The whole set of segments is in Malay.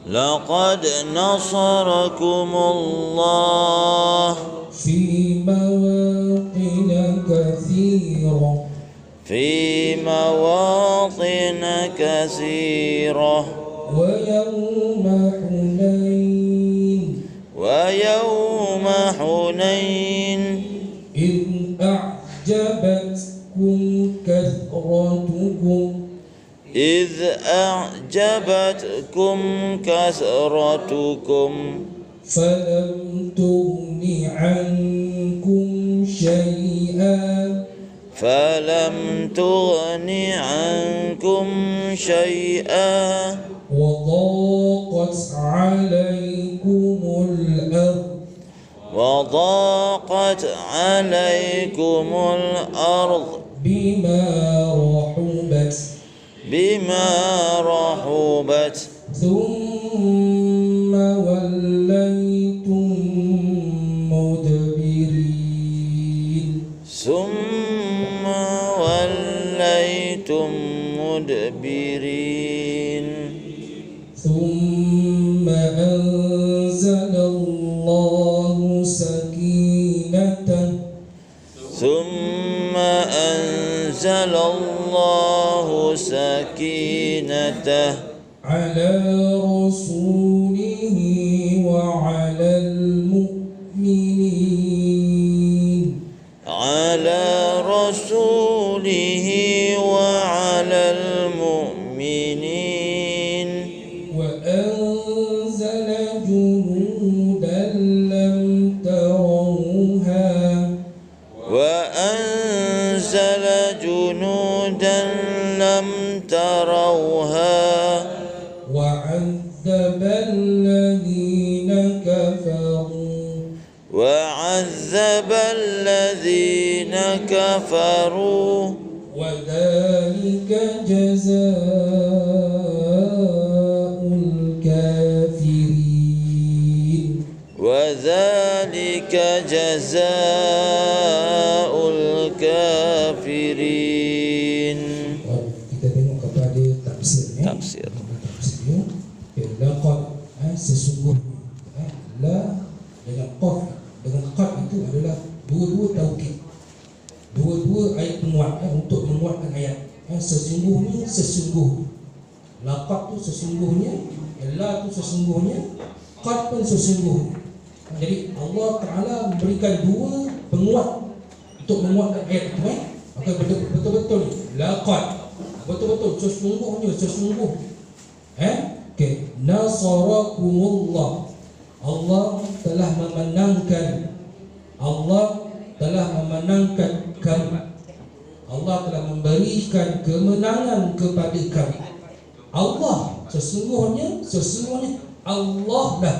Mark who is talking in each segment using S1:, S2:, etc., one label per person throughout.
S1: لقد نصركم الله
S2: في
S1: مواطن كثيرة ويوم حنين
S2: إذ أعجبتكم كثرتكم فلم تغن عنكم شيئا وضاقت عليكم الأرض بما رحبت ثم وليتم مدبرين ثم أنزل الله
S1: سكينته
S2: على رسوله وعلى المؤمنين وأنزل جنودا لم تروها وعذب الذين كفروا وذلك جزاء الكافرين. Kita tengok kepada tafsir. Laqad sesungguhnya la dengan qaf itu adalah dua-dua taukid. Dua-dua ayat penguat untuk menguatkan ayat. Sesungguhnya. Laqad tu sesungguhnya, la tu sesungguhnya, qad pun sesungguhnya. Jadi Allah Taala memberikan dua penguat untuk menguatkan ayat itu. Maka betul-betul laqad, betul-betul sesungguh. Okey, nasarakumullah. Allah telah memenangkan kamu. Allah telah memberikan kemenangan kepada kamu. Allah sesungguhnya Allah lah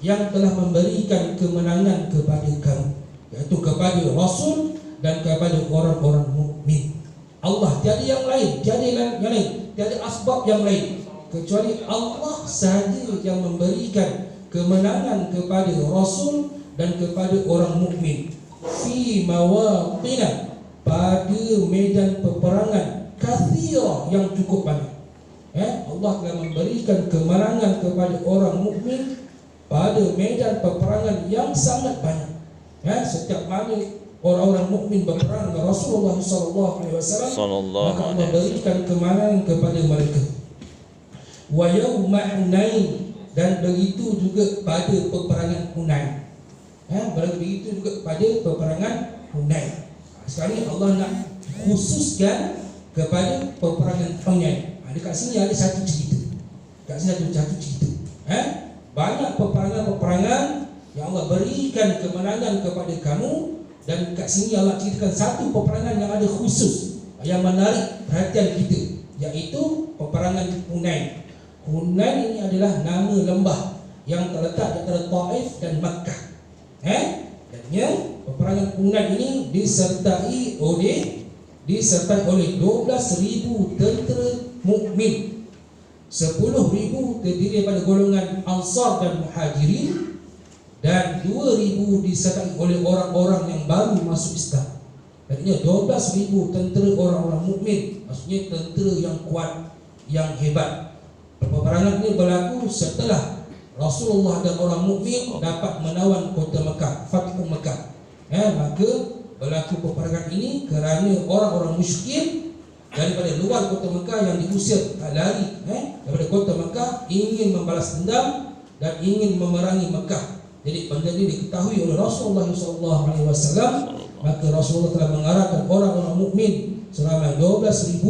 S2: yang telah memberikan kemenangan kepada kamu, iaitu kepada Rasul dan kepada orang-orang mukmin. Allah, tiada yang lain, tiada asbab yang lain kecuali Allah sahaja yang memberikan kemenangan kepada Rasul dan kepada orang mukmin. Fi mawatina, pada medan peperangan, kathira, yang cukup banyak. Allah telah memberikan kemenangan kepada orang mukmin pada medan peperangan yang sangat banyak. Setiap mana orang-orang mukmin berperang dengan Rasulullah SAW, maka Allah berikan kemenangan kepada mereka. Wa yauma Hunain, dan begitu juga pada peperangan Hunain. Begitu juga pada peperangan Hunain. Sekarang Allah nak khususkan kepada peperangan Hunain. Dekat sini ada satu cerita. Banyak peperangan yang Allah berikan kemenangan kepada kamu, dan dekat sini Allah ceritakan satu peperangan yang ada khusus, yang menarik perhatian kita, iaitu peperangan Hunain. Hunain ini adalah nama lembah yang terletak di antara Taif dan Makkah. Dan peperangan Hunain ini disertai oleh 12,000 tentera mukmin. 10,000 terdiri daripada golongan Ansar dan Muhajirin, dan 2,000 disertai oleh orang-orang yang baru masuk Islam. Artinya 12,000 tentera orang-orang mukmin, maksudnya tentera yang kuat, yang hebat. Peperangan ini berlaku setelah Rasulullah dan orang mukmin dapat menawan kota Mekah, Fathu Mekah. Maka berlaku peperangan ini kerana orang-orang musyrikin daripada luar kota Mekah yang diusir lari daripada kota Mekah, ingin membalas dendam dan ingin memerangi Mekah. Jadi benda ini diketahui oleh Rasulullah SAW. Maka Rasulullah telah mengarahkan orang-orang mukmin seramai 12,000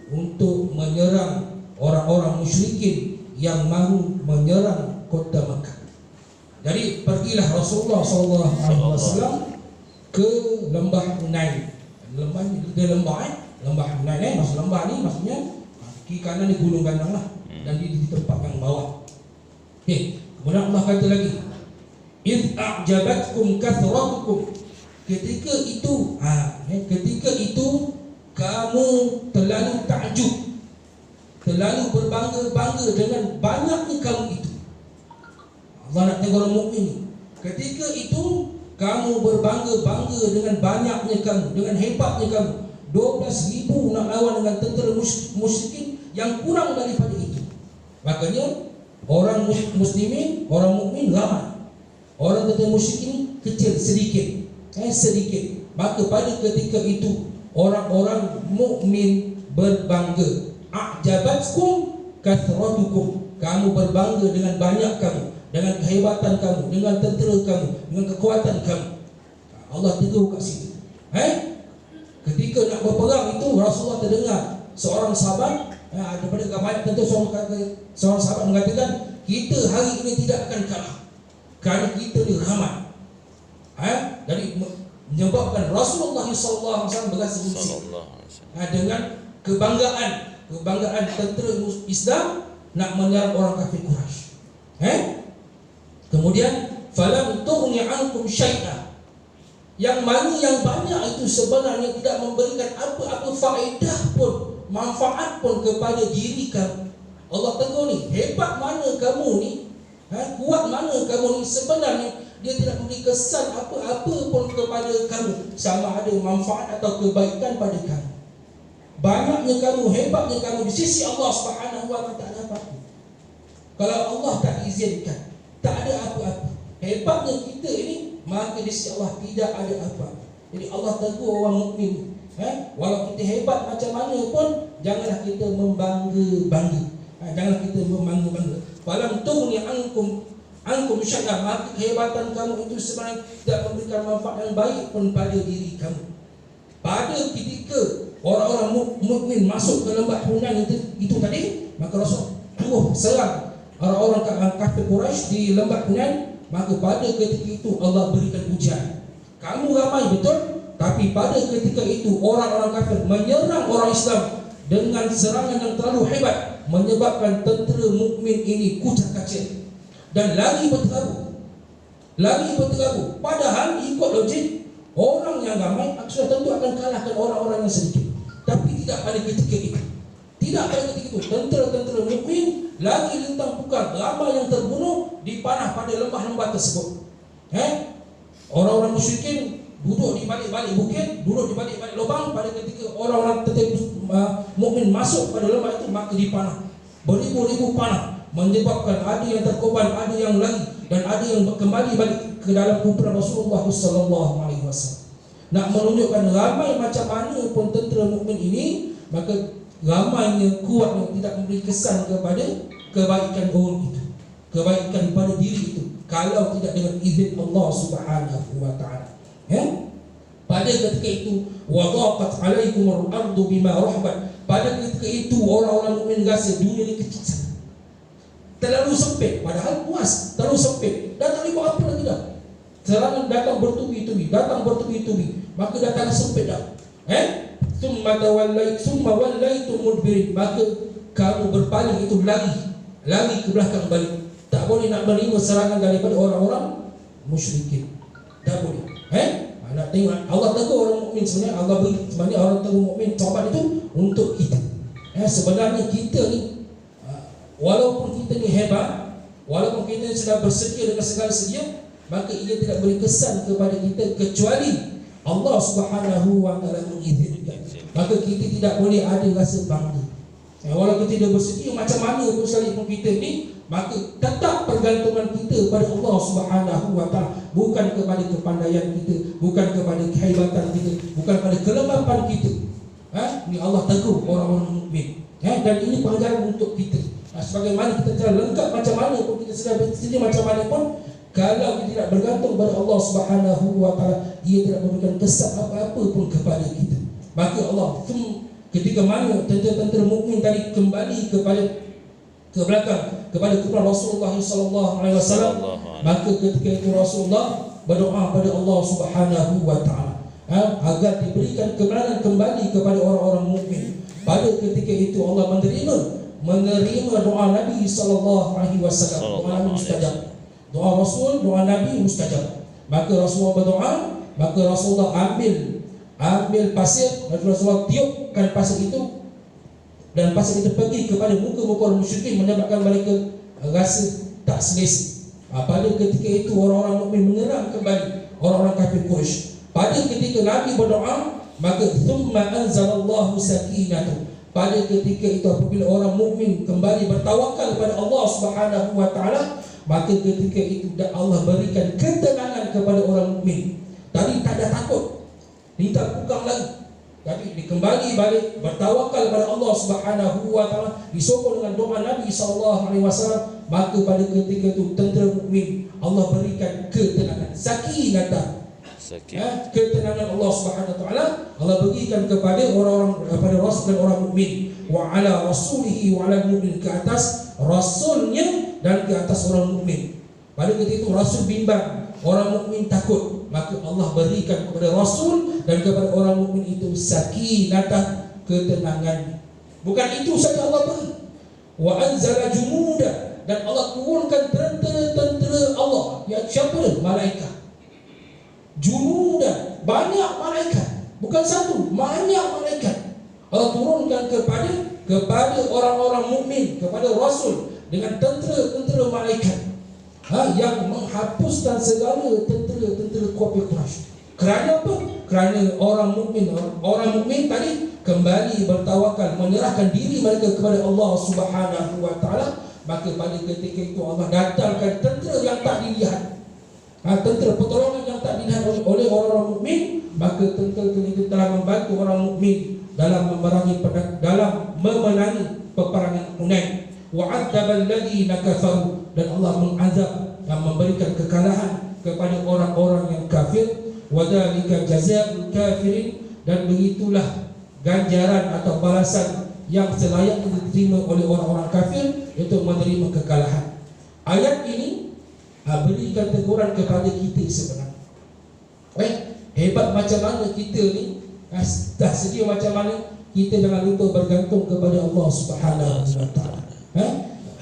S2: untuk menyerang orang-orang musyrikin yang mahu menyerang kota Mekah. Jadi pergilah Rasulullah SAW ke lembah Hunain. Lembah Hunain maksud lembah ni maksudnya kiri kanan di gunung gandang lah, dan di tempat yang bawah. Kemudian Allah kata lagi, "Idh a'jabatkum kathratukum." Ketika itu kamu terlalu takjub, terlalu berbangga-bangga dengan banyaknya kamu itu. Allah nak tengok orang mukmin ni. Ketika itu kamu berbangga-bangga dengan banyaknya kamu, dengan hebatnya kamu. 12,000 nak lawan dengan tentera musyrikin yang kurang daripada itu. Makanya orang muslimin, orang mukmin ramai. Orang tentera musyrikin kecil, sedikit. Maka pada ketika itu orang-orang mukmin berbangga. A'jabatkum kathratukum. Kamu berbangga dengan banyak kamu, dengan kehebatan kamu, dengan tentera kamu, dengan kekuatan kamu. Allah tegur kat situ. Ketika nak berperang itu, Rasulullah terdengar seorang sahabat daripada banyak tentu seorang sahabat mengatakan, kita hari ini tidak akan kalah kerana kita ni ramai. Jadi menyebabkan Rasulullah SAW berasa gengsi dengan kebanggaan tentera Islam nak menyerang orang kafir Quraisy. Kemudian falam tughni ankum syai'a, yang mana yang banyak itu sebenarnya tidak memberikan apa-apa faedah pun, manfaat pun kepada diri kamu. Allah tegur ni, hebat mana kamu ni, kuat mana kamu ni, sebenarnya dia tidak memberi kesan apa-apa pun kepada kamu, sama ada manfaat atau kebaikan pada kamu. Banyaknya kamu, hebatnya kamu di sisi Allah Subhanahu wa taala tak ada apa-apa. Kalau Allah tak izinkan, tak ada apa-apa. Hebatnya kita ini, maka di sisi Allah tidak ada apa-apa. Jadi Allah tegur orang mukmin, walau kita hebat macam mana pun, janganlah kita membangga-bangga. Janganlah kita membangga-bangga. Falam tughni ankum syai'an, maka kehebatan kamu itu sebenarnya tidak memberikan manfaat yang baik pun pada diri kamu. Pada ketika orang-orang mukmin masuk ke lembah Hunain itu tadi, maka Rasul terus serang orang-orang kafir Quraisy di lembah Hunain. Maka pada ketika itu Allah berikan ujian. Kamu ramai betul, tapi pada ketika itu orang-orang kafir menyerang orang Islam dengan serangan yang terlalu hebat, menyebabkan tentera mukmin ini kucak-kacir dan lagi berterabur. Padahal ikut logik, orang yang ramai sudah tentu akan kalahkan orang-orang yang sedikit. Tapi tidak pada ketika itu. Tentera-tentera mukmin lagi lintang pukul, ramai yang terbunuh, dipanah pada lembah-lembah tersebut. Orang-orang musyrikin duduk di balik-balik bukit, duduk di balik-balik lubang. Pada ketika orang-orang tentera mukmin masuk pada lembah itu, maka dipanah beribu-ribu panah, menyebabkan ada yang terkorban, ada yang lari, dan ada yang kembali balik ke dalam kumpulan Rasulullah SAW. Nak menunjukkan ramai macam mana pun tentera mukmin ini, maka ramainya kuatnya tidak memberi kesan kepada kebaikan orang itu, kebaikan pada diri itu, kalau tidak dengan izin Allah Subhanahu wa taala. Pada ketika itu, wadaqat alaikumul ardu bima rahbat. Pada ketika itu orang-orang mukmin rasa dunia ini kecil sangat, terlalu sempit, padahal puas, terlalu sempit, dah tak boleh buat apa lagi dah. Serangan datang bertubi-tubi, maka dah tak sempit dah. Summa wallaitum mudbirin, maka kamu berpaling itu lari ke belakang balik. Tak boleh nak menerima serangan daripada orang-orang musyrikin. Tak boleh. Nak tengok Allah tegur orang mukmin, sebenarnya Allah beri sebenarnya orang tegur mukmin coba itu untuk kita. Sebenarnya kita ni walaupun kita ni hebat, walaupun kita ni sudah bersedia dengan segala sedia, maka ia tidak beri kesan kepada kita kecuali Allah Subhanahu wa taala mengizinkan, maka kita tidak boleh ada rasa bangga. Walaupun kita bersedia macam mana pun sekalipun kita ni, maka tetap pergantungan kita pada Allah Subhanahu wa taala, bukan kepada kepandaian kita, bukan kepada kehebatan kita, bukan kepada kelemahan kita. Ni Allah tegur orang-orang mukmin. Dan ini pengajaran untuk kita. Sebagaimana kita telah lengkap macam mana pun, kita sudah bersedia macam mana pun, kalau kita tidak bergantung pada Allah Subhanahu wa taala, Ia tidak memberikan kesan apa-apa pun kepada kita. Maka Allah ketika mana tentera-tentera mukmin tadi kembali ke belakang kepada kumpulan Rasulullah sallallahu alaihi wasallam, maka ketika itu Rasulullah berdoa pada Allah Subhanahu wa taala agar diberikan kemenangan kembali kepada orang-orang mukmin. Pada ketika itu Allah menerima doa Nabi sallallahu alaihi wasallam. Doa Nabi mustajab. Doa Rasul, doa Nabi mustajab. Maka Rasulullah berdoa, maka Rasulullah ambil pasir, dan Rasulullah tiupkan pasir itu, dan pasir itu pergi kepada muka-muka orang musyrikin, menyebabkan mereka rasa tak selesa. Pada ketika itu orang-orang mukmin menyerang kembali orang-orang kafir Quraisy. Pada ketika Nabi berdoa, maka thumma anzalallahu sakinatu. Pada ketika itu apabila orang mukmin kembali bertawakal kepada Allah Subhanahu wa taala, maka ketika itu Allah berikan ketenangan kepada orang mukmin. Tadi tak ada takut, tidak bukang lagi, tapi dikembali balik bertawakal kepada Allah Subhanahu wa taala, disokong dengan doa Nabi sallallahu alaihi wasallam. Maka pada ketika itu tentera mukmin Allah berikan ketenangan, sakinah, ketenangan Allah Subhanahu wa taala Allah berikan kepada orang-orang, kepada Rasul dan orang mukmin. Wa ala rasulihi wa ala mukmin, ke atas rasulnya dan ke atas orang mukmin. Pada ketika itu Rasul bimbang, orang mukmin takut, maka Allah berikan kepada Rasul dan kepada orang mukmin itu sakinah, ketenangan. Bukan itu saja Allah beri. Wa anzala jumuda, dan Allah turunkan tentera-tentera Allah. Ya, siapa dia? Malaikat. Jumuda, banyak malaikat, bukan satu, banyak malaikat. Allah turunkan kepada orang-orang mukmin, kepada Rasul dengan tentera-tentera malaikat, yang menghapuskan segala tentera-tentera kafir Quraisy. Kerana apa? Kerana orang mukmin tadi kembali bertawakal, menyerahkan diri mereka kepada Allah Subhanahu wa taala. Maka pada ketika itu Allah datangkan tentera yang tak dilihat, tentera pertolongan yang tak dilihat oleh orang-orang mukmin. Maka tentera itu telah membantu orang mukmin dalam memerangi peperangan Hunain. Wa'adzabal ladzina kafaru, dan Allah mengazab dan memberikan kekalahan kepada orang-orang yang kafir. Wadzalika jazaa'ul kafirin, dan begitulah ganjaran atau balasan yang selayaknya diterima oleh orang-orang kafir, itu menerima kekalahan. Ayat ini berikan teguran kepada kita sebenarnya. Hebat macam mana kita ni, dah sedia macam mana, kita jangan lupa bergantung kepada Allah Subhanahu wa taala.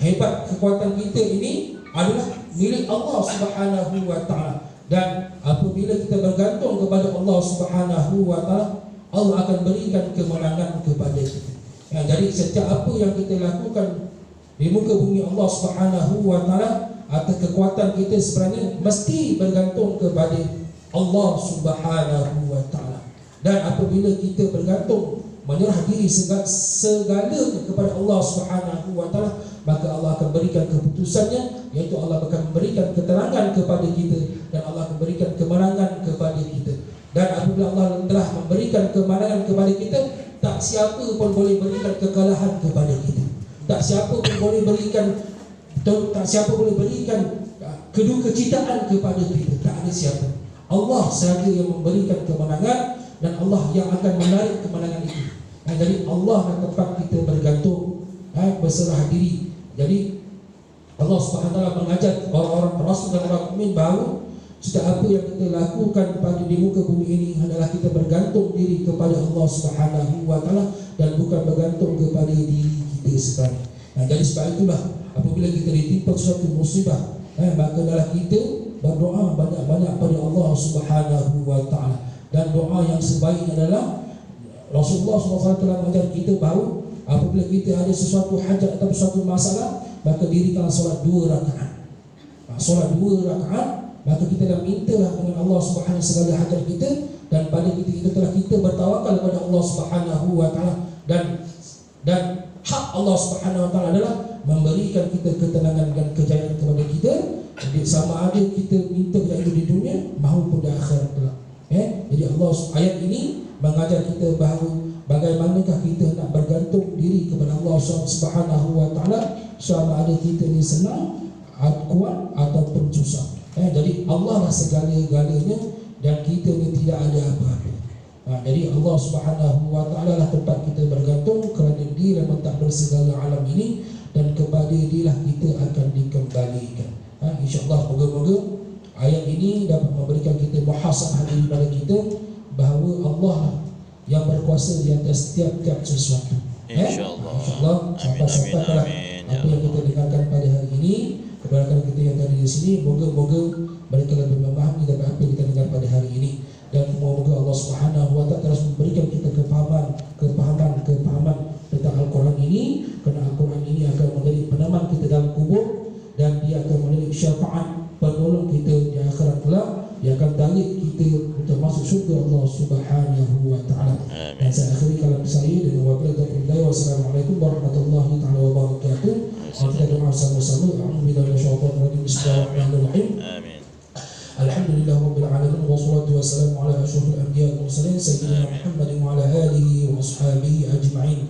S2: Hebat kekuatan kita ini adalah milik Allah Subhanahu wa taala. Dan apabila kita bergantung kepada Allah Subhanahu wa taala, Allah akan berikan kemenangan kepada kita. Jadi setiap apa yang kita lakukan di muka bumi Allah Subhanahu wa taala, atau kekuatan kita sebenarnya mesti bergantung kepada Allah Subhanahu wa taala. Dan apabila kita bergantung, menyerah diri segalanya kepada Allah Subhanahu wa taala, maka Allah akan berikan keputusannya, iaitu Allah akan memberikan keterangan kepada kita, dan Allah akan berikan kemenangan kepada kita. Dan apabila Allah telah memberikan kemenangan kepada kita, tak siapa pun boleh berikan kekalahan kepada kita. Tak siapa pun boleh berikan kedukecitaan kepada kita. Tak ada siapa. Allah sahaja yang memberikan kemenangan, dan Allah yang akan menarik kemenangan itu. Jadi Allah akan tempat kita bergantung, berserah diri. Jadi Allah Subhanahu wa taala mengajar orang-orang Rasul dan orang mukmin bahawa setiap apa yang kita lakukan pada di muka bumi ini adalah kita bergantung diri kepada Allah Subhanahu wa taala, dan bukan bergantung kepada diri kita sendiri. Jadi sebab itulah apabila kita ditimpa suatu musibah, maka adalah kita berdoa banyak-banyak pada Allah Subhanahu wa taala. Dan doa yang sebaik adalah Rasulullah SAW telah mengajar kita bahawa apabila kita ada sesuatu hajat atau sesuatu masalah, maka dirikan solat 2 rakaat. Solat 2 rakaat maka kita dah mintalah dengan Allah Subhanahu segala hajat kita, dan pada ketika itu telah kita bertawakal kepada Allah Subhanahu wa taala, dan hak Allah Subhanahu wa taala adalah memberikan kita ketenangan dan kejayaan kepada kita. Jadi sama ada kita minta itu di dunia maupun di akhirat kelak. Jadi ayat ini mengajar kita bahawa bagaimanakah kita nak bergantung diri kepada Allah Subhanahu wa taala, sama ada kita ni senang, kuat ataupun susah. Jadi Allah lah segala-galanya dan kita ni tidak ada apa-apa. Jadi Allah Subhanahu wa taala lah tempat kita bergantung, kerana Dia yang mentadbir segala alam ini, dan kepada Dia lah kita akan dikembalikan. InsyaAllah moga-moga ayat ini dapat memberikan kita muhasabah diri pada kita bahawa Allah lah yang berkuasa di atas setiap sesuatu. InsyaAllah sampai-sampailah apa yang kita dengarkan pada hari ini, kepada kita yang tadi di sini, moga-moga mereka lebih memahami dari apa yang kita dengar pada hari ini, dan moga Allah Subhanahu wa taala terus memberikan kita kefahaman tentang Al-Quran ini, kerana Al-Quran ini akan menjadi peneman kita dalam kubur, dan dia akan menjadi syafaat penolong kita di akhirat kelak, yang akan tarik kita untuk masuk syurga Allah Subhanahu wa taala. Dan saya akhiri kalam saya dengan wabillahi taufiq. Wassalamualaikum warahmatullahi taala wabarakatuh. Kita doa sama-sama. A'udzubillahi minasyaitonir rajim. Bismillahirrahmanirrahim.
S1: Amin.
S2: Alhamdulillah rabbil alamin, wassalatu wassalamu ala asyrafil anbiya'i wal mursalin sayyidina Muhammadin wa ala alihi wa ashabihi ajma'in.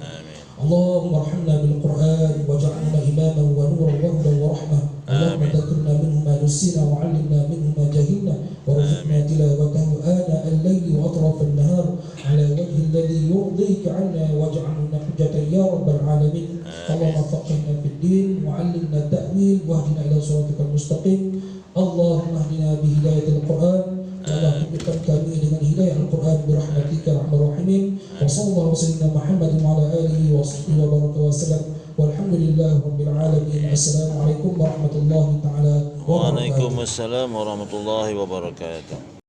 S2: Allahumma arhamna bil Qur'an waj'alna imaman wa nuran wa hudan wa rahmah. Allahumma dhakkirna minhu ma nusina wa 'allimna minhu ma jahilna warzuqna tilawatahu ana al-layli wa atraf an-nahar ala wajhi alladhi yurdika 'anna waj'alna hujjatan ya rabbal alamin. Allahumma faqihna fid din wa 'allimna at-ta'wil wahdina ila siratikal mustaqim. Allahumma hdina bi hidayatil Qur'an. Allah hidupkan kami dengan hidayah Al-Quran birahmatika arhamar rahimin. Wa sallallahu wasallam Muhammadin wa ala alihi wa sahbihi wa baraka wa sallam. Walhamdulillahi rabbil alamin. Assalamualaikum warahmatullahi taala wabarakatuh.
S1: Waalaikumsalam warahmatullahi wabarakatuh.